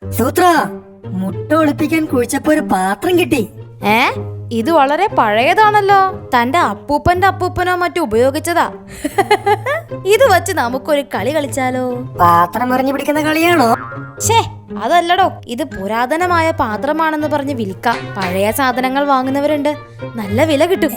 സൂത്ര, മുട്ട ഒളിപ്പിക്കാൻ കുഴിച്ചപ്പോ ഒരു പാത്രം കിട്ടി. ഇത് വളരെ പഴയതാണല്ലോ. തന്റെ അപ്പൂപ്പന്റെ അപ്പൂപ്പനോ മറ്റോ ഉപയോഗിച്ചതാ. ഇത് വച്ച് നമുക്കൊരു കളി കളിച്ചാലോ? പാത്രം എറിഞ്ഞു പിടിക്കുന്ന കളിയാണോ? ഷേ, അതല്ലടോ. ഇത് പുരാതനമായ പാത്രമാണെന്ന് പറഞ്ഞ് വിൽക്കാം. പഴയ സാധനങ്ങൾ വാങ്ങുന്നവരുണ്ട്, നല്ല വില കിട്ടും.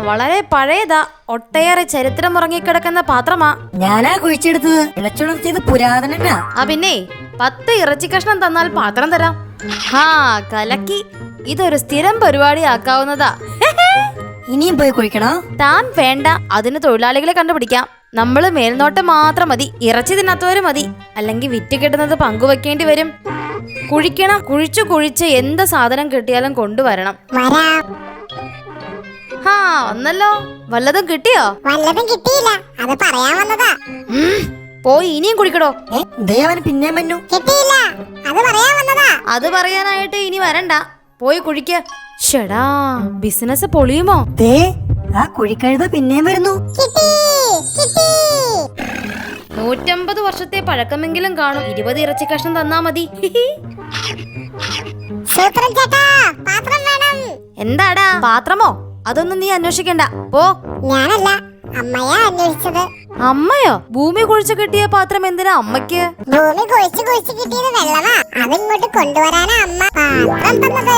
വളരെ പഴയതാ, ഒട്ടേറെ ചരിത്രം ഉറങ്ങിക്കിടക്കുന്ന പാത്രമാ. ഞാനാ കുഴിച്ചെടുത്തത്. ഇളച്ചുണർത്തിയത് പുരാതനാ. പിന്നെ 10 ഇറച്ചി കഷ്ണം തന്നാൽ പാത്രം തരാം. കലക്കി. ഇതൊരു സ്ഥിരം പരിപാടി ആക്കാവുന്നതാ. ഇനിയും പോയി കുഴിക്കണോ? താൻ വേണ്ട, അതിന് തൊഴിലാളികളെ കണ്ടുപിടിക്കാം. നമ്മള് മേൽനോട്ടം മാത്രം മതി. ഇറച്ചി തിന്നാത്തവര് മതി, അല്ലെങ്കിൽ വിറ്റ് കിട്ടുന്നത് പങ്കുവെക്കേണ്ടി വരും. കുഴിക്കണം. കുഴിച്ച് എന്ത് സാധനം കിട്ടിയാലും കൊണ്ടുവരണം. വന്നല്ലോ. വല്ലതും കിട്ടിയോ? വല്ലതും കിട്ടിയില്ല, അത് പറയാൻ വന്നതാ. പോയി ഇനിയും കുഴിക്കടോ. ദേവൻ പിന്നെ വന്നു. കിട്ടിയില്ല, അത് പറയാൻ വന്നതാ. അത് പറയാനായിട്ട് ഇനി വരണ്ട, പോയി കുഴിക്ക. ഷടാ, ബിസിനസ് പൊളിയുമോ? ദേ, ആ കുഴിക്കഴുത പിന്നെയും വരുന്നു. 150 വർഷത്തെ പഴക്കമെങ്കിലും കാണും. 20 ഇറച്ചി കഷ്ണം തന്നാ മതി. എന്താടാ പാത്രമോ? അതൊന്നും നീ അന്വേഷിക്കണ്ട, പോ. ഞാനല്ല, അമ്മയാ അന്വേഷിച്ചത്. അമ്മയോ? ഭൂമി കുഴിച്ചു കിട്ടിയ പാത്രം എന്തിനാ അമ്മയ്ക്ക്? ഭൂമി കുഴിച്ചു കിട്ടിയത് വെള്ളമാ, അതിങ്ങോട്ട് കൊണ്ടുവരാനാ അമ്മ പാത്രം തന്നത്.